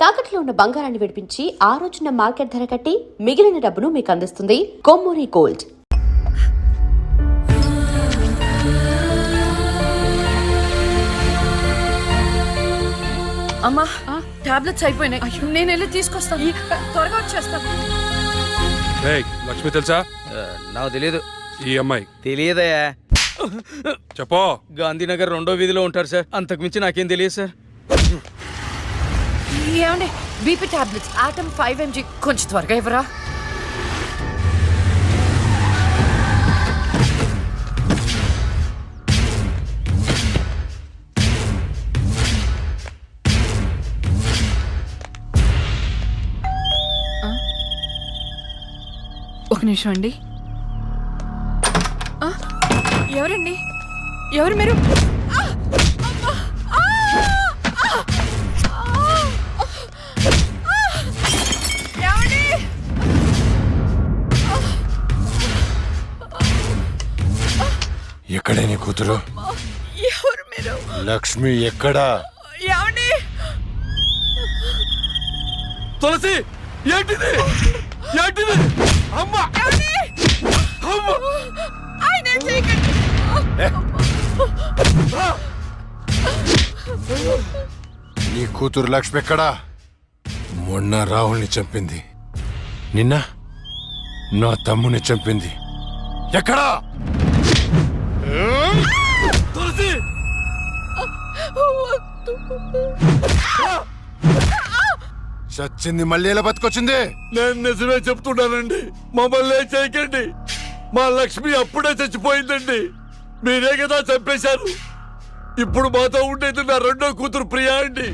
తాకట్లో ఉన్న బంగారాన్ని విడిపించి ఆ రోజున మార్కెట్ ధర కట్టి మిగిలిన డబ్బును మీకు అందిస్తుంది కొమ్మూరి గోల్డ్. అమ్మా టాబ్లెట్స్ అయిపోయినాయి, నేను వెళ్ళి తీసుకొస్తాను. త్వరగా వచ్చేస్తాను. లక్ష్మి తెలుసా? నాకు తెలియదు. ఈ అమ్మాయి తెలియదయా? చెప్పో. గాంధీనగర్ 2వ వీధిలో ఉంటారు సార్, అంతకుమించి నాకేం తెలియదు సార్. ఏమండి బీపీ టాబ్లెట్స్ ఆటమ్ 5 mg కొంచెం త్వరగా ఇవ్వరా? ఒక నిమిషం అండి. ఎవరండి? ఎవరు మీరు? ఎక్కడే నీ కూతురు? ఎవరు మీరు? లక్ష్మి ఎక్కడా? ఏమండి? తులసి, ఏంటిది? ఏంటిది? అమ్మ! అమ్మ! నీ కూతురు లక్ష్మి ఎక్కడా? మొన్న రాహుల్ని చంపింది, నిన్న నా తమ్ముని చంపింది. ఎక్కడా? తులసి! చచ్చింది మళ్ళీ ఎలా బతికొచ్చింది? నేను నిజమే చెప్తున్నానండి, మమ్మల్ని ఏం చేయకండి. మా లక్ష్మి అప్పుడే చచ్చిపోయిందండి, మీరే కదా చంపేశారు. ఇప్పుడు మాతో ఉండేది నా రెండో కూతురు ప్రియా అండి.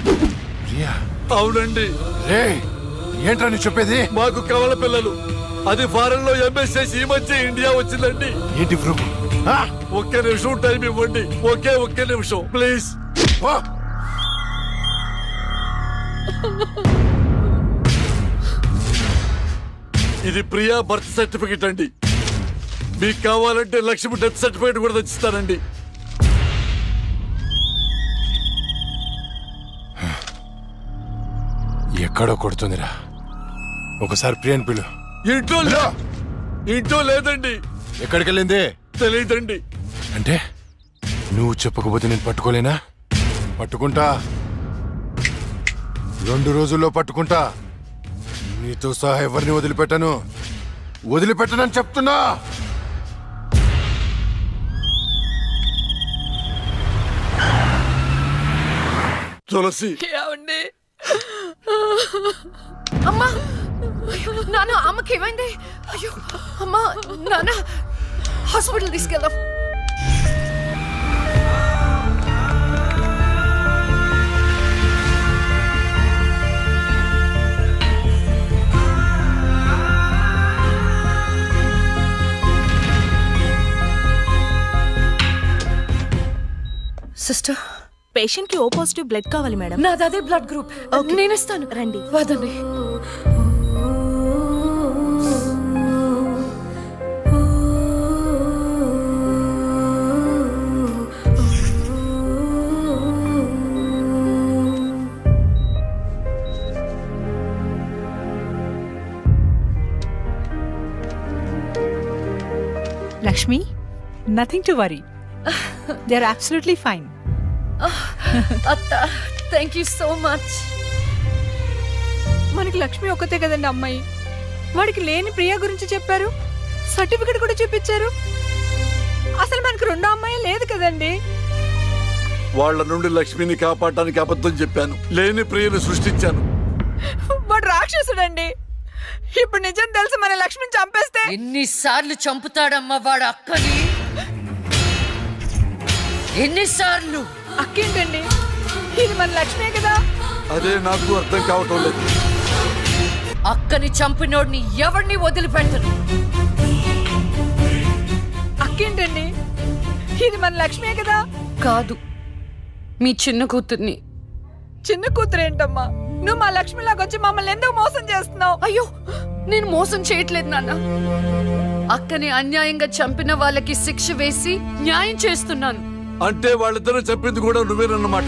ప్రియా? అవునండి. రే, ఏంట్రా నీ చెప్పేది? మాకు కవల పిల్లలు, అది ఫారెన్ లో ఎంఎస్ చేసి ఈ మధ్య ఇండియా వచ్చిందండి. ఏంటి ప్రూఫ్? ఒక్క నిమిషం టైం ఇవ్వండి, ఒక్క నిమిషం ప్లీజ్. ఇది ప్రియా బర్త్ సర్టిఫికెట్ అండి. మీకు కావాలంటే లక్ష్మి డెత్ సర్టిఫికెట్ కూడా తెచ్చిస్తానండి. ఎక్కడో కొడుతుందిరా, ఒకసారి ప్రియని పిలు. ఇంట్లో లేదండి. ఎక్కడికి వెళ్ళింది? తెలియదండి. అంటే నువ్వు చెప్పకపోతే నేను పట్టుకోలేనా? పట్టుకుంటా, 2 రోజుల్లో పట్టుకుంటా. నీతో సహా ఎవరిని వదిలిపెట్టనని చెప్తున్నా. తులసి, ఏమండి? అమ్మా, నాన్న, అమ్మకి ఏమైంది? అయ్యో అమ్మా, నాన్న హాస్పిటల్ తీసుకెళ్దాం. సిస్టర్, పేషెంట్ కి ఓ పాజిటివ్ బ్లడ్ కావాలి మేడం. నాది అదే బ్లడ్ గ్రూప్. నేను ఇస్తాను, రండి. వదండి. Lakshmi, nothing to worry, they are absolutely fine. అత్త, థ్యాంక్ యూ సో మచ్. మనకి లక్ష్మి ఒక్కతే కదండి అమ్మాయి. వాడికి లేని ప్రియా గురించి చెప్పారు, సర్టిఫికెట్ కూడా చూపించారు. అసలు మనకు 2వ అమ్మాయి లేదు కదండి. వాళ్ళ నుండి లక్ష్మిని కాపాడటానికి అబద్ధం చెప్పాను, లేని ప్రియను సృష్టించాను. వాడు రాక్షసుడండి. ఇప్పుడు నిజం తెలిసి మన లక్ష్మిని చంపేస్తే ఎన్నిసార్లు చంపుతాడమ్మా వాడు అక్కని? ఎన్నిసార్లు? అక్కేంటండి, ఇది మన లక్ష్మే కదా. అదే నాకు అర్థం కావటం లేదు. అక్కని చంపినోడిని ఎవరిని వదిలిపెట్టను. అక్కేంటండి, ఇది మన లక్ష్మే కదా. కాదు, మీ చిన్న కూతుర్ని. చిన్న కూతురు ఏంటమ్మా? నువ్వు మా లక్ష్మిలాగా వచ్చి మమ్మల్ని ఎందుకు మోసం చేస్తున్నావు? అయ్యో, నేను మోసం చేయట్లేదు నాన్న. అక్కని అన్యాయంగా చంపిన వాళ్ళకి శిక్ష వేసి న్యాయం చేస్తున్నాను. అంటే వాళ్ళిద్దరూ చెప్పింది కూడా నువ్వేనన్నమాట.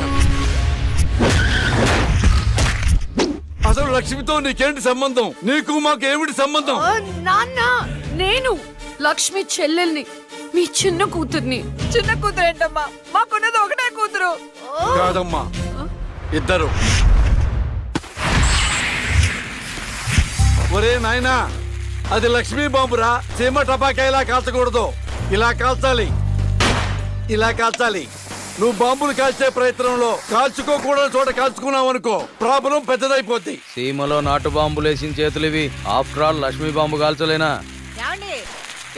అసలు లక్ష్మితో నీకేంటి సంబంధం? నీకు మాకు ఏమిటి సంబంధం? నాన్న, నేను లక్ష్మి చెల్లెల్ని, మీ చిన్న కూతుర్ని. చిన్న కూతురు ఏంటమ్మా? మాకున్నది ఒకటే కూతురు. కాదమ్మా, ఇద్దరు. ఒరే నాయనా, అది లక్ష్మీ బాంబురా. సీమ టపాకా ఇలా కాల్చకూడదు, ఇలా కాల్చాలి, ఇలా కాల్చాలి. నువ్వు బాంబులు కాల్చే ప్రయత్నంలో కాల్చుకోకూడని చోట కాల్చుకున్నావు అనుకో, ప్రాబ్లం పెద్దదైపోద్ది. సీమలో నాటు బాంబులు వేసిన చేతులు ఇవి. ఆఫ్టర్ ఆల్ లక్ష్మీ బాంబు కాల్చలేనా? ఏమండి,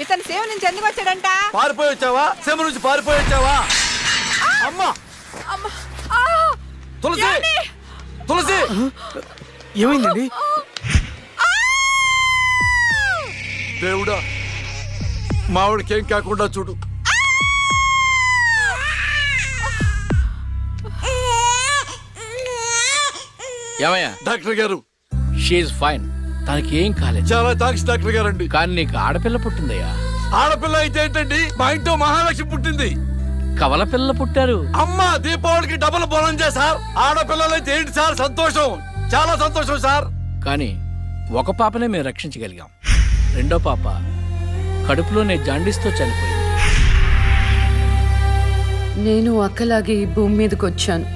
ఇతను సేవ నుంచి ఎందుకు వచ్చాడంట? పారిపోయి వచ్చావా? సీమ నుంచి పారిపోయి వచ్చావా? అమ్మా, తులసి, తులసి, ఏమైందండి? దేవుడా, మావిడికేం కాకుండా చూడు. ఏమయ్యా? డాక్టర్ గారు, షీఈ్ ఫైన్, తనకి ఏం కాలేదు. చాలా థాంక్స్ డాక్టర్ గారండి. కానీ నీకు ఆడపిల్ల పుట్టిందయ్యా. ఆడపిల్ల అయితే ఏంటండి, మా ఇంట్లో మహాలక్ష్మి పుట్టింది. కవల పిల్ల పుట్టారు. అమ్మా, దీపావళికి డబుల్ బోనం సార్. ఆడపిల్లలైతే ఏంటి సార్ సంతోషం, చాలా సంతోషం సార్. కానీ ఒక పాపనే మేము రక్షించగలిగాం. రెండో పాప కడుపులోనే జాండీస్తో చనిపోయింది. నేను అక్కలాగే ఈ భూమి మీదకి వచ్చాను,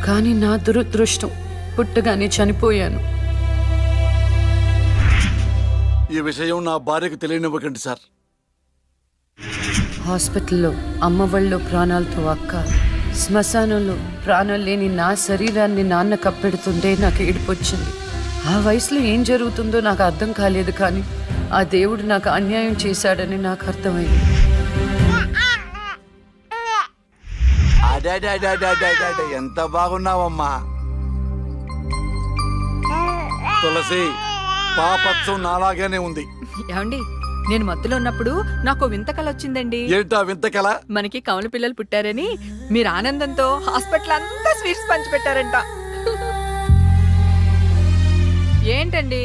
కానీ నా దురదృష్టం పుట్టగానే చనిపోయాను. ఈ విషయం నా భార్యకు తెలియనివ్వకండి సార్. హాస్పిటల్లో అమ్మ వాళ్ళ ప్రాణాలతో అక్క, శ్మశానంలో ప్రాణాలు లేని నా శరీరాన్ని నాన్న కప్పెడుతుంటే నాకు ఏడుపొచ్చింది. ఆ వయసులో ఏం జరుగుతుందో నాకు అర్థం కాలేదు, కానీ ఆ దేవుడు నాకు అన్యాయం చేశాడని నాకు అర్థమైంది. ఎంత బాగున్నావమ్మా తులసి. పాపత్వం నాలాగానే ఉంది. ఏమండి, నేను మత్తులో ఉన్నప్పుడు నాకు వింత కల వచ్చిందండి. ఏంటా వింత కల? మనకి కవల పిల్లలు పుట్టారని మీరు ఆనందంతో హాస్పిటల్ అంతా స్వీట్స్ పంచిపెట్టారంట. ఏంటండి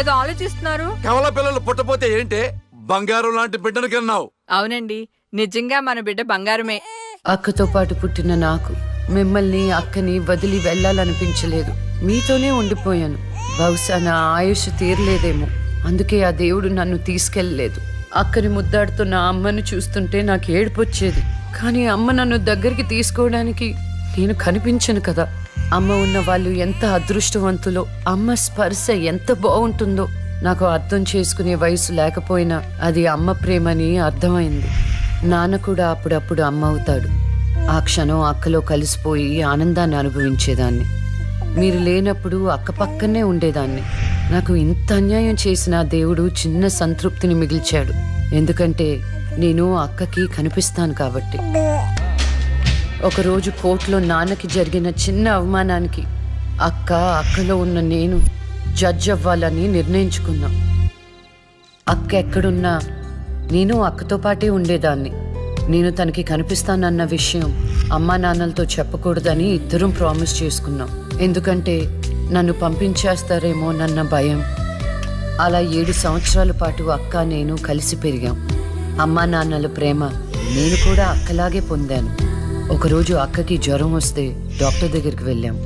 ఏదో ఆలోచిస్తున్నారు? కవల పిల్లలు పుట్టపోతే ఏంటే, బంగారం లాంటి బిడ్డను కన్నావు. అవునండి, నిజంగా మన బిడ్డ బంగారమే. అక్కతో పాటు పుట్టిన నాకు మిమ్మల్ని అక్కని వదిలి వెళ్ళాలనిపించలేదు. మీతోనే ఉండిపోయాను. బహుశా నా ఆయుష్ తీరలేదేమో, అందుకే ఆ దేవుడు నన్ను తీసుకెళ్ళలేదు. అక్కని ముద్దాడుతున్న అమ్మను చూస్తుంటే నాకు ఏడుపొచ్చేది, కానీ అమ్మ నన్ను దగ్గరికి తీసుకోవడానికి నేను కనిపించను కదా. అమ్మ ఉన్న వాళ్ళు ఎంత అదృష్టవంతులో, అమ్మ స్పర్శ ఎంత బాగుంటుందో నాకు అర్థం చేసుకునే వయసు లేకపోయినా అది అమ్మ ప్రేమని అర్థమైంది. నాన్న కూడా అప్పుడప్పుడు అమ్మ అవుతాడు. ఆ క్షణం అక్కలో కలిసిపోయి ఆనందాన్ని అనుభవించేదాన్ని. మీరు లేనప్పుడు అక్క పక్కనే ఉండేదాన్ని. నాకు ఇంత అన్యాయం చేసిన దేవుడు చిన్న సంతృప్తిని మిగిల్చాడు, ఎందుకంటే నేను అక్కకి కనిపిస్తాను కాబట్టి. ఒకరోజు కోర్టులో నాన్నకి జరిగిన చిన్న అవమానానికి అక్కలో ఉన్న నేను జడ్జ్ అవ్వాలని నిర్ణయించుకున్నా. అక్క ఎక్కడున్నా నేను అక్కతో పాటే ఉండేదాన్ని. నేను తనకి కనిపిస్తానన్న విషయం అమ్మా నాన్నలతో చెప్పకూడదని ఇద్దరం ప్రామిస్ చేసుకున్నాం, ఎందుకంటే నన్ను పంపించేస్తారేమో నన్న భయం. అలా 7 సంవత్సరాల పాటు అక్క నేను కలిసి పెరిగాం. అమ్మా నాన్నల ప్రేమ నేను కూడా అక్కలాగే పొందాను. ఒకరోజు అక్కకి జ్వరం వస్తే డాక్టర్ దగ్గరికి వెళ్ళాం.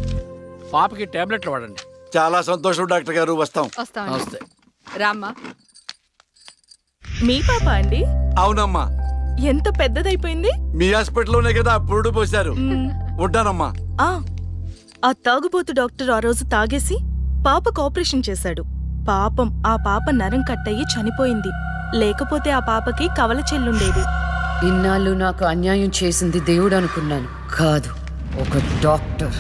పాపకి టాబ్లెట్లు వాడండి. చాలా సంతోషం డాక్టర్ గారు, వస్తాం. నమస్తే. రామ్మా. మీ పాప అండి? అవునమ్మా, ఎంత పెద్దదైపోయింది. మీ హాస్పిటల్లోనే కదా పురుడు పోశారు. ఉంటానమ్మా. ఆ తాగుబోతు డాక్టర్ ఆ రోజు తాగేసి పాపకు ఆపరేషన్ చేశాడు. పాపం ఆ పాప నరం కట్టయి చనిపోయింది. లేకపోతే ఆ పాపకి కవల చెల్లుండేది. ఇన్నాళ్ళు నాకు అన్యాయం చేసింది దేవుడు అనుకున్నాను, కాదు ఒక డాక్టర్.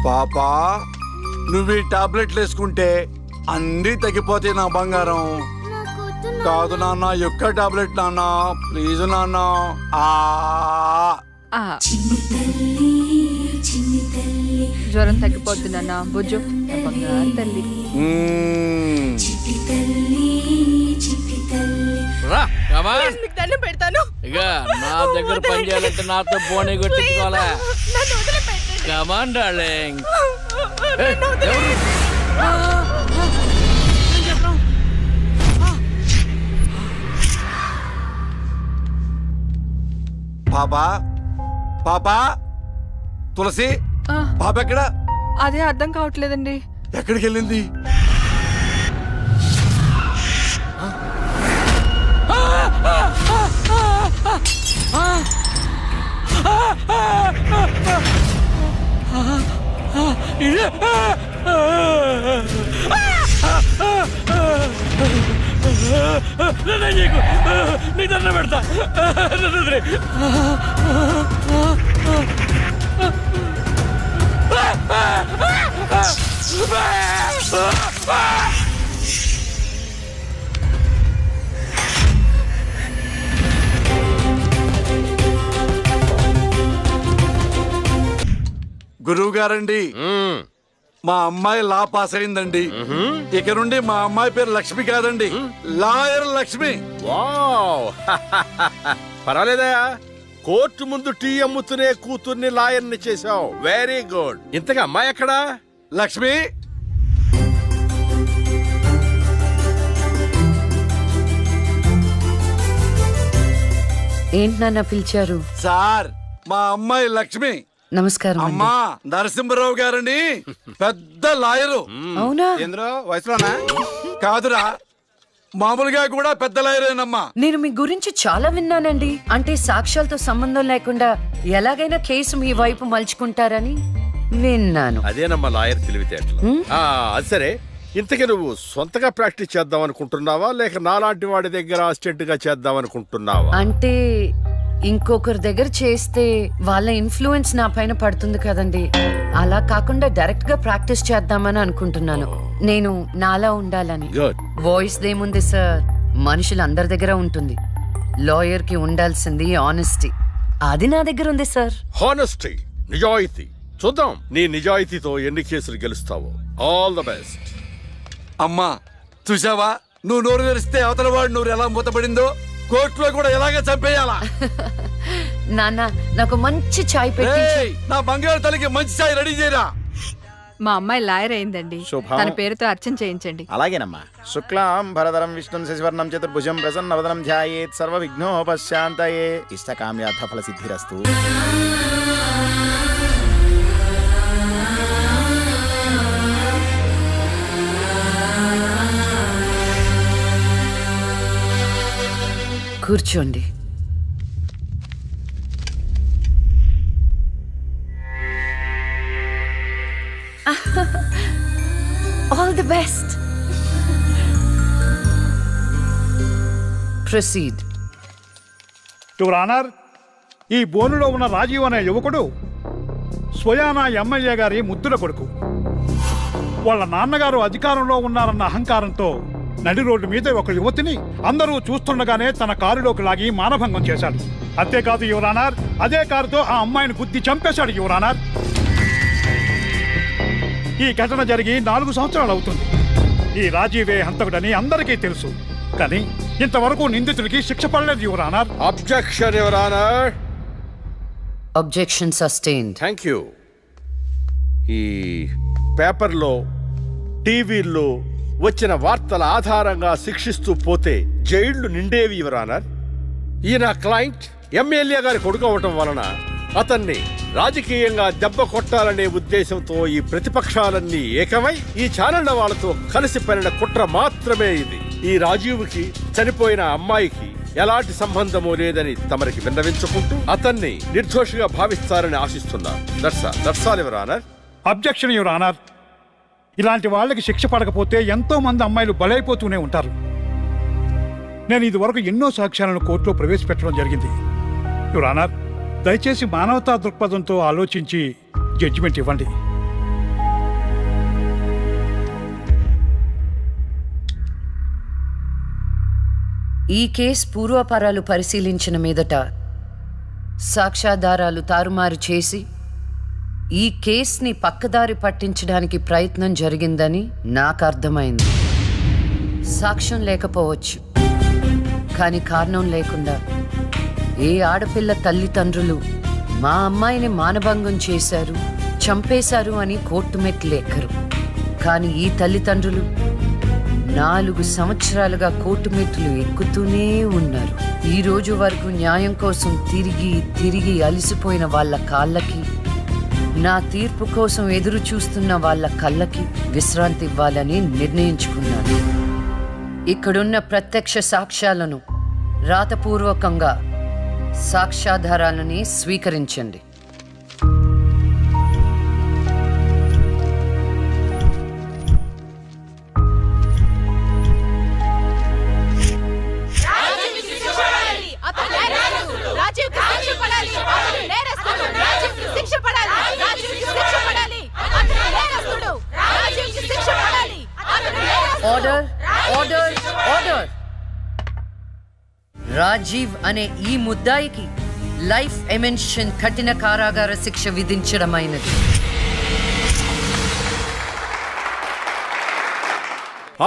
పాపా, నువ్వు ఈ టాబ్లెట్లు వేసుకుంటే అన్నీ తగ్గిపోతాయి నా బంగారం. కాదు నాన్న, యొక్క టాబ్లెట్ నాన్న, ప్లీజ్ నాన్న. జ్వరం తగ్గిపోద్ది నాన్న, బుజ్జు నా బంగారు తల్లి. రా, come on. మీకు దండం పెడతాను. ఇక నా దగ్గర పని చేయాలంటే నాతో బోనే కొట్టించుకోవాలా? నన్ను వదిలిపెట్టండి. Come on, darling. నన్ను వదిలిపెట్టండి. పాపా, పాపా, తులసి ఆ, పాప ఎక్కడా? అదే అర్థం కావట్లేదండి. ఎక్కడికి వెళ్ళింది? నీ దండ పెడతా. గురువు గారండి, మా అమ్మాయి లా పాస్ అయిందండి. ఇక నుండి మా అమ్మాయి పేరు లక్ష్మి కాదండి, లాయర్ లక్ష్మి. వావ్ పర్వాలేదయా, కోర్టు ముందు టీ అమ్ముతునే కూతుర్ని లాయర్ని చేశావు. Very good. ఇంతగా అమ్మాయి ఎక్కడా? లక్ష్మి, ఏంటి నాన్న పిలిచారు? సార్ మా అమ్మాయి లక్ష్మి. నమస్కారం అండి. అమ్మా నరసింహరావు గారని పెద్ద లాయరు. అవునా? వయసులోనా? కాదురా, మామూలుగా కూడా పెద్ద లాయరేనమ్మా. నేను మీ గురించి చాలా విన్నానండి. అంటే సాక్ష్యాలతో సంబంధం లేకుండా ఎలాగైనా కేసు మీ వైపు మలుచుకుంటారని విన్నాను. అదేనమ్మా లాయర్ తెలివితేటలు. అది సరే, ఇంతకీ నువ్వు సొంతగా ప్రాక్టీస్ చేద్దాం అనుకుంటున్నావా, లేక నాలాంటి వాడి దగ్గర అసిస్టెంట్ గా చేద్దాం అనుకుంటున్నావా? అంటే ఇంకొకరి దగ్గర చేస్తే వాళ్ళ ఇన్ఫ్లుయెన్స్ నా పైన పడుతుంది కదండి. అలా కాకుండా డైరెక్ట్ గా ప్రాక్టీస్ చేద్దామని అనుకుంటున్నాను. నేను నాలా ఉండాలని. గుడ్. వాయిస్ దేముంది సార్, మనుషులు అందరి దగ్గర ఉంటుంది. లాయర్ కి ఉండాల్సింది ఆనెస్టీ, అది నా దగ్గర ఉంది సార్. హానెస్టీ, నిజాయితీ. చూద్దాం నీ నిజాయితీతో ఎన్ని కేసులు గెలుస్తావో. All the best. అమ్మా చూసావా, నువ్వు నోరు తెరిస్తే అవతల వాడు నోరు ఎలా మూతపడిందో, కోర్టులో కూడా ఎలాగ చంపేయాలా. నాన్న నాకు మంచి చాయ్ పెట్టి. ఏయ్, నా బంగారు తల్లికి మంచి చాయ్ రెడీ చేయరా. మా అమ్మాయి లాయర్ అయిందండి. శుభం. తన పేరుతో అర్చన చేయించండి. అలాగేనమ్మా. శుక్లాం భరధరం విష్ణుం శశివర్ణం చతుర్భుజం ప్రసన్నవదనం ధ్యాయేత్ సర్వ విఘ్నోపశాంతయే ఇష్టకామ్యార్థ ఫల సిద్ధిరస్తు. కూర్చోండి. All the best. Proceed. Your honour, ఈ బోనులో ఉన్న రాజీవ్ అనే యువకుడు స్వయానా ఎమ్మెల్యే గారి ముద్దుల కొడుకు. వాళ్ళ నాన్నగారు అధికారంలో ఉన్నారన్న అహంకారంతో నడి రోడ్డు మీద ఒక యువతిని అందరూ చూస్తుండగానే తన కారులోకి లాగి మానభంగం చేశాడు. అంతేకాదు యువర్ ఆనర్, అదే కారుతో ఆ అమ్మాయిని గుద్ది చంపేశాడు యువర్ ఆనర్. ఈ ఘటన జరిగి 4 సంవత్సరాలు అవుతుంది. ఈ రాజీవే హంతకుడని అందరికీ తెలుసు, కానీ ఇంతవరకు నిందితుడికి శిక్ష పడలేదు your honour. Objection your honour. Objection sustained. Thank you. ఈ పేపర్లో, టీవీల్లో వచ్చిన వార్తల ఆధారంగా శిక్షిస్తూ పోతే జైళ్లు నిండేవి యువర్ ఆనర్. ఈయన క్లయింట్ ఎమ్మెల్యే గారి కొడుకు అవటం వలన అతన్ని రాజకీయంగా దెబ్బ కొట్టాలనే ఉద్దేశంతో ఈ ప్రతిపక్షాలన్నీ ఏకమై ఈ ఛానళ్ల వాళ్ళతో కలిసి పనిన కుట్ర మాత్రమే ఇది. ఈ రాజీవ్కి చనిపోయిన అమ్మాయికి ఎలాంటి సంబంధమూ లేదని తమరికి విన్నవించుకుంటూ అతన్ని నిర్దోషిగా భావిస్తారని ఆశిస్తున్నా. That's all your honour. Objection your honour. ఇలాంటి వాళ్ళకి శిక్ష పడకపోతే ఎంతో మంది అమ్మాయిలు బలైపోతూనే ఉంటారు. నేను ఇదివరకు ఎన్నో సాక్ష్యాలను కోర్టులో ప్రవేశపెట్టడం జరిగింది యువర్ ఆనర్. దయచేసి మానవతా దృక్పథంతో ఆలోచించి జడ్జిమెంట్ ఇవ్వండి. ఈ కేసు పూర్వాపరాలు పరిశీలించిన మీదట సాక్ష్యాధారాలు తారుమారు చేసి ఈ కేసుని పక్కదారి పట్టించడానికి ప్రయత్నం జరిగిందని నాకు అర్థమైంది. సాక్ష్యం లేకపోవచ్చు, కానీ కారణం లేకుండా ఏ ఆడపిల్ల తల్లిదండ్రులు మా అమ్మాయిని మానభంగం చేశారు, చంపేశారు అని కోర్టు మెట్లు ఎక్కరు. కానీ ఈ తల్లిదండ్రులు 4 సంవత్సరాలుగా కోర్టు మెట్లు ఎక్కుతూనే ఉన్నారు. ఈ రోజు వరకు న్యాయం కోసం తిరిగి తిరిగి అలసిపోయిన వాళ్ళ కాళ్ళకి నా తీర్పు కోసం ఎదురు చూస్తున్న వాళ్ళ కళ్ళకి విశ్రాంతి ఇవ్వాలని నిర్ణయించుకున్నాను. ఇక్కడున్న ప్రత్యక్ష సాక్ష్యాలను రాతపూర్వకంగా సాక్ష్యాధారాలని స్వీకరించండి. Order, order, order. రాజీవ్ అనే ఈ ముద్దాయికి లైఫ్ ఎమెన్షన్ కఠిన కారాగార శిక్ష విధించడమైనది.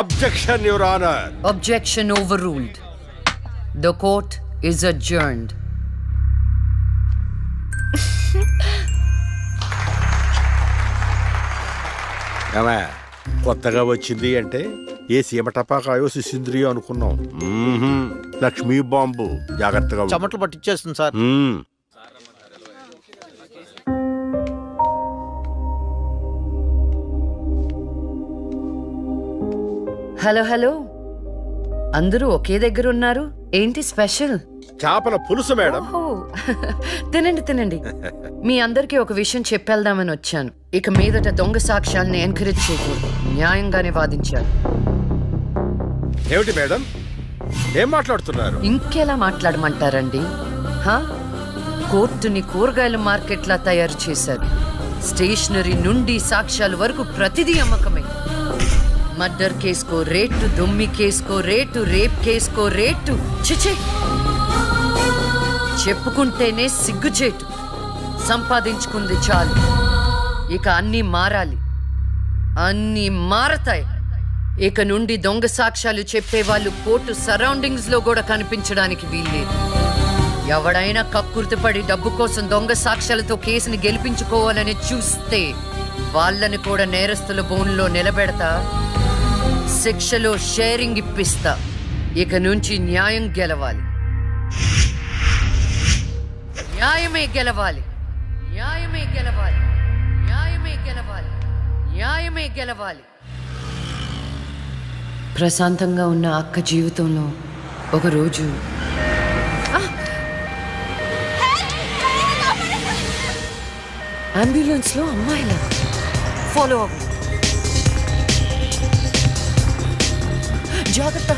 Objection your honour. Objection overruled. The court is adjourned. ఏమే, కొత్తగా వచ్చింది అంటే ఏ సీమ టపాకాయో సిసింద్రియో అనుకున్నాం. లక్ష్మీ బాంబు, జాగ్రత్తగా ఉండు. చెమటలు పట్టించేస్తుంది సార్. మ్మ్. హలో హలో, అందరూ ఒకే దగ్గర ఉన్నారు. ఏంటి స్పెషల్? చేపల పులుసు మేడం. ఓహో, తినండి తినండి. మీ అందరికీ ఒక విషయం చెప్పేద్దామని వచ్చాను. ఇక మీదట దొంగ సాక్ష్యాల్ని ఎంకరేజ్ చేయకూడదు. న్యాయంగానే వాదించాలి. ఏమిటి మేడం, ఏం మాట్లాడుతున్నారు? ఇంకెలా మాట్లాడమంటారండి? హా? కోర్టుని కూరగాయల మార్కెట్లా తయారు చేశారు. స్టేషనరీ నుండి సాక్ష్యాల వరకు ప్రతిదీ అమ్మకమే. మర్డర్ కేసుకో రేటు, దొమ్మి కేసుకో రేటు, రేప్ కేసుకో రేటు. చిచి, చెప్పుకుంటేనే సిగ్గుచేటు. సంపాదించుకుంది చాలు. ఇక అన్నీ మారాలి. అన్నీ మారతాయి. ఇక నుండి దొంగ సాక్ష్యాలు చెప్పేవాళ్ళు కోర్టు సరౌండింగ్స్ లో కూడా కనిపించడానికి వీల్లేదు. ఎవడైనా కక్కుర్తిపడి డబ్బు కోసం దొంగ సాక్ష్యాలతో కేసుని గెలిపించుకోవాలని చూస్తే వాళ్ళని కూడా నేరస్తుల బోన్లో నిలబెడతా. శిక్షలో షేరింగ్ ఇప్పిస్తా. ఇక నుంచి న్యాయం గెలవాలి. న్యాయమే గెలవాలి. న్యాయమే గెలవాలి. న్యాయమే గెలవాలి. న్యాయమే గెలవాలి. ప్రశాంతంగా ఉన్న అక్క జీవితంలో ఒకరోజు అంబులెన్స్లో అమ్మాయిల ఫాలో అవ్వు. జాగ్రత్త.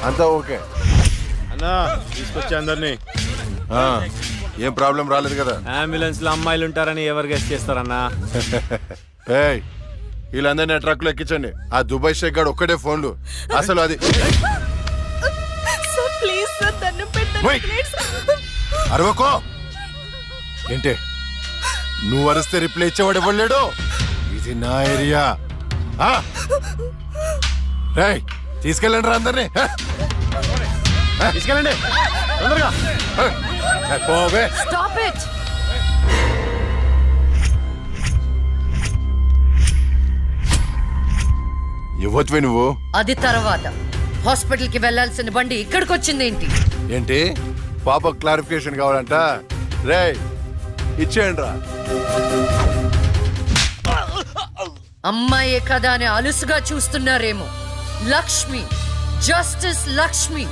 అంతా ఓకే అన్నా, తీసుకొచ్చే అందరినీ. ఆ, ఏం ప్రాబ్లం రాలేదు కదా? అంబులెన్స్ లో అమ్మాయిలు ఉంటారని ఎవరు గెస్ట్ చేస్తారన్నా? ఏయ్, వీళ్ళందరినీ ట్రక్ లో ఎక్కించండి. ఆ దుబాయ్ షేక్ గాడు ఒక్కడే ఫోన్లు. అసలు అది ప్లీజ్ సార్, దండం ఓయ్, అరవకో. ఏంటే నువ్వు అరిస్తే రిప్లై ఇచ్చేవాడు ఇవ్వలేడు. ఇది నా ఏరియా. రేయ్, తీసుకెళ్ళండి రా అందరినీ. తీసుకెళ్ళండి తొందరగా. పోవే. Stop it. ఇవ్వచ్చువే నువ్వు. అది తర్వాత. హాస్పిటల్ కి వెళ్లాల్సిన బండి ఇక్కడికి వచ్చిందేంటి? ఏంటి పాప క్లారిఫికేషన్ కావాలంట? రేయ్, ఇచ్చేయండి రా. అమ్మాయే కదా అని అలుసుగా చూస్తున్నారేమో. లక్ష్మి, జస్టిస్ లక్ష్మి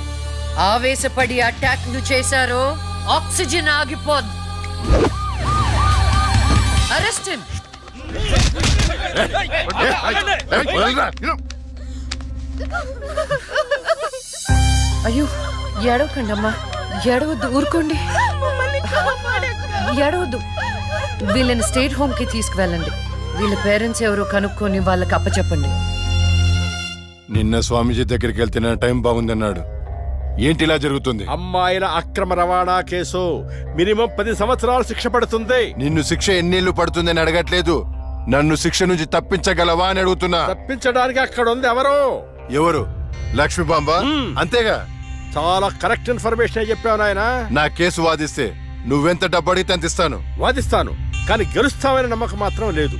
ఆవేశపడి అటాక్లు చేశారో ఆక్సిజన్ ఆగిపోద్ది. Arrest him. అయ్యో, ఏడవకండి అమ్మా, ఏడవద్దు, ఊరుకోండి. ఏడవద్దు. వీళ్ళని స్టేట్ హోమ్ కి తీసుకువెళ్ళండి. వీళ్ళ పేరెంట్స్ ఎవరో కనుక్కొని వాళ్ళకి అప్పచెప్పండి. నిన్న స్వామీజీ దగ్గరికి వెళ్తే నా టైం బాగుందన్నాడు. ఏంటి ఇలా జరుగుతుంది? అమ్మాయిల అక్రమ రవాణా కేసు మినిమం 10 సంవత్సరాలు శిక్ష పడుతుంది. నిన్ను శిక్ష ఎన్నేళ్లు పడుతుందని అడగట్లేదు. నన్ను శిక్ష నుంచి తప్పించగలవా అని అడుగుతున్నా. తప్పించడానికి అక్కడ ఉంది ఎవరు? ఎవరు? లక్ష్మీ బాంబ. అంతేగా? చాలా కరెక్ట్ ఇన్ఫర్మేషన్ చెప్పావు నాయన. నా కేసు వాదిస్తే నువ్వెంత డబ్బు అడిగితే అంత ఇస్తాను. వాదిస్తాను, కానీ గెలుస్తావనే నమ్మకం మాత్రం లేదు.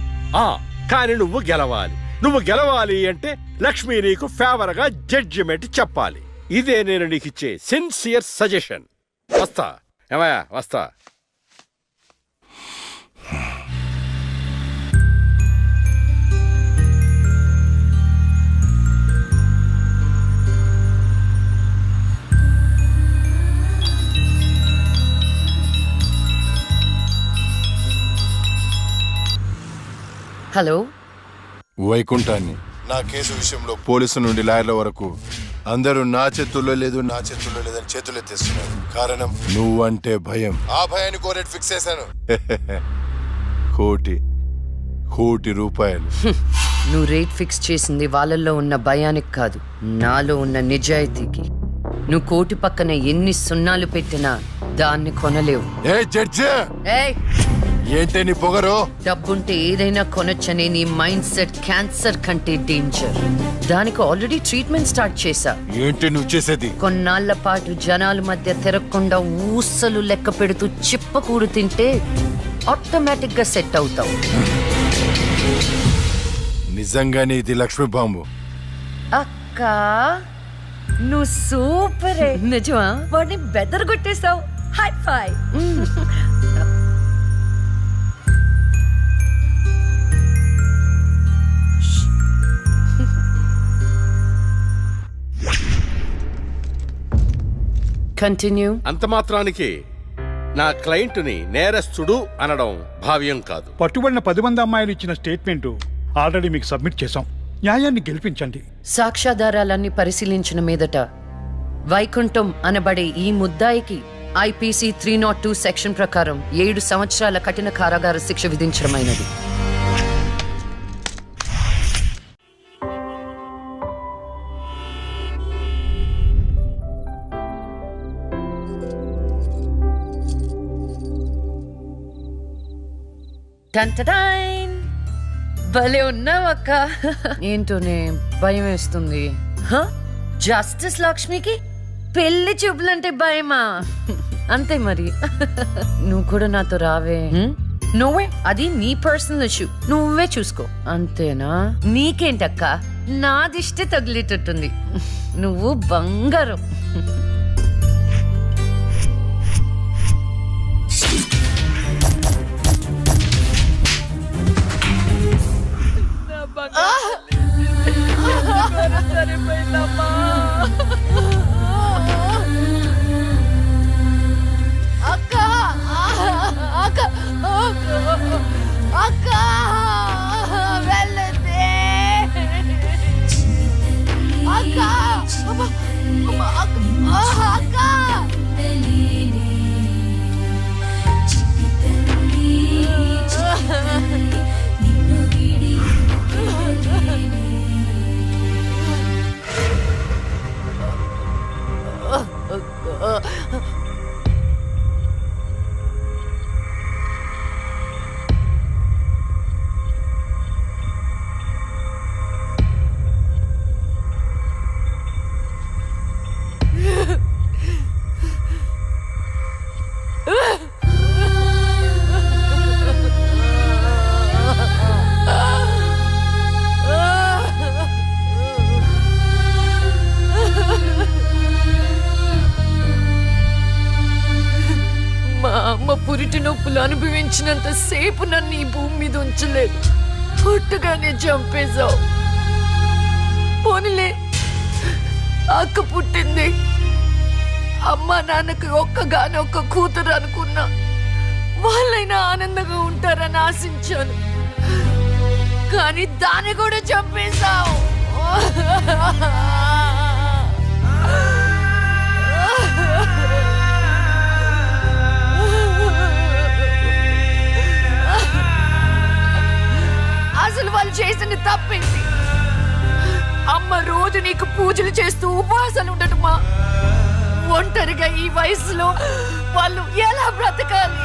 కానీ నువ్వు గెలవాలి. నువ్వు గెలవాలి అంటే లక్ష్మి నీకు ఫేవర్ గా జడ్జిమెంట్ చెప్పాలి. ఇదే నేను నీకు ఇచ్చే సిన్సియర్ సజెషన్. వస్తా ఏమయ్యా, వస్తా. హలో, వైకుంఠాన్ని నా కేసు విషయంలో పోలీసు నుండి లాయర్ల వరకు అందరూ నా చేతుల్లో లేదని చేతులు ఎత్తేస్తున్నారు. కారణం నువ్వంటే భయం. ఆ భయాన్ని కోరేట్ ఫిక్స్ చేశాను. కోటి రూపాయలు. నువ్వు రేట్ ఫిక్స్ చేసింది వాళ్ళల్లో ఉన్న భయానికి కాదు, నాలో ఉన్న నిజాయితీకి. నువ్వు కోటి పక్కన ఎన్ని సున్నాలు పెట్టినా దాన్ని కొనలేవు. ఏ జడ్జి, ఏయ్, ఏంటే నీ పొగరు? డబ్బుంటే ఏదైనా కొనొచ్చనే నీ మైండ్ సెట్ క్యాన్సర్ కంటే డేంజర్. దానికి ఆల్రెడీ ట్రీట్మెంట్ స్టార్ట్ చేశా. ఏంటి నువ్వు చేసేది? కొన్నాళ్ల పాటు జనాల మధ్య తిరగకుండా ఊసలు లెక్క పెడుతూ చిప్పకూడు తింటే ఆటోమేటిక్ గా సెట్ అవుతావు. నిజంగానే ఇది లక్ష్మీ బాంబు. అక్క, నువ్వు సూపరే. నిజమా? వాడిని బెదర్ కొట్టేశావు. హై ఫై. కంటిన్యూ. అంత మాత్రానికి నా క్లయింట్ని నేరస్తుడు అనడం భావ్యం కాదు. పట్టుబడిన 10 మంది అమ్మాయిలు ఇచ్చిన స్టేట్మెంట్ ఆల్రెడీ మీకు సబ్మిట్ చేశాం. న్యాయాన్ని గెలిపించండి. సాక్ష్యాధారాలన్నీ పరిశీలించిన మీదట వైకుంఠం అనబడే ఈ ముద్దాయికి ఐపీసీ 302 సెక్షన్ ప్రకారం 7 సంవత్సరాల కఠిన కారాగార శిక్ష విధించడమైనది. టంటడైన్, భలే ఉన్నావక్క. ఏంటోనే భయం వేస్తుంది. జస్టిస్ లక్ష్మికి పెళ్లి చూపులంటే భయమా? అంతే మరి. నువ్వు కూడా నాతో రావే. నువ్వే, అది నీ పర్సనల్ ఇష్యూ, నువ్వే చూసుకో. అంతేనా? నీకేంటక్క, నా దిష్టి తగిలేటట్టుంది. నువ్వు బంగారం. పురిటి నొప్పులు అనుభవించినంత సేపు నన్ను ఈ భూమి మీద ఉంచలేదు. పుట్టగానే చంపేశావు. పోనీలే, అక్క పుట్టింది. అమ్మ నాన్నకి ఒక్కగానొక్క కూతురు అనుకున్నా. వాళ్ళైనా ఆనందంగా ఉంటారని ఆశించాను, కానీ దాన్ని కూడా చంపేశావు. అసలు వాళ్ళు చేసిన తప్పేంటి? అమ్మ రోజు నీకు పూజలు చేస్తూ ఉపవాసాలు ఉండటమా? ఒంటరిగా ఈ వయసులో వాళ్ళు ఎలా బ్రతకాలి?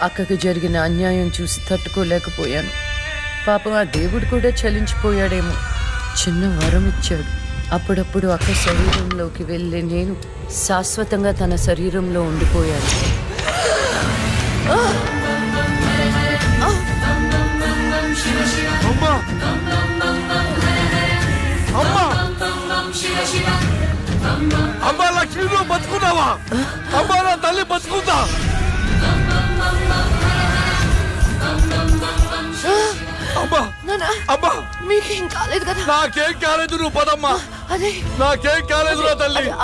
అక్కకు జరిగిన అన్యాయం చూసి తట్టుకోలేకపోయాను. పాపం ఆ దేవుడు కూడా చలించిపోయాడేమో. చిన్న వరం ఇచ్చాడు. అప్పుడప్పుడు అక్క శరీరంలోకి వెళ్ళే నేను శాశ్వతంగా తన శరీరంలో ఉండిపోయాను. అమ్మా అమ్మా అమ్మా లక్ష్మి నువ్వు బతుకున్నావా? అమ్మా నా తల్లి బతుకుందా? అమ్మా అమ్మా మీకేం కాలేదు కదా? నాకేం కాలేదు, నువ్వు పదమ్మా. అదే నాకేం కాలేదు నా తల్లి.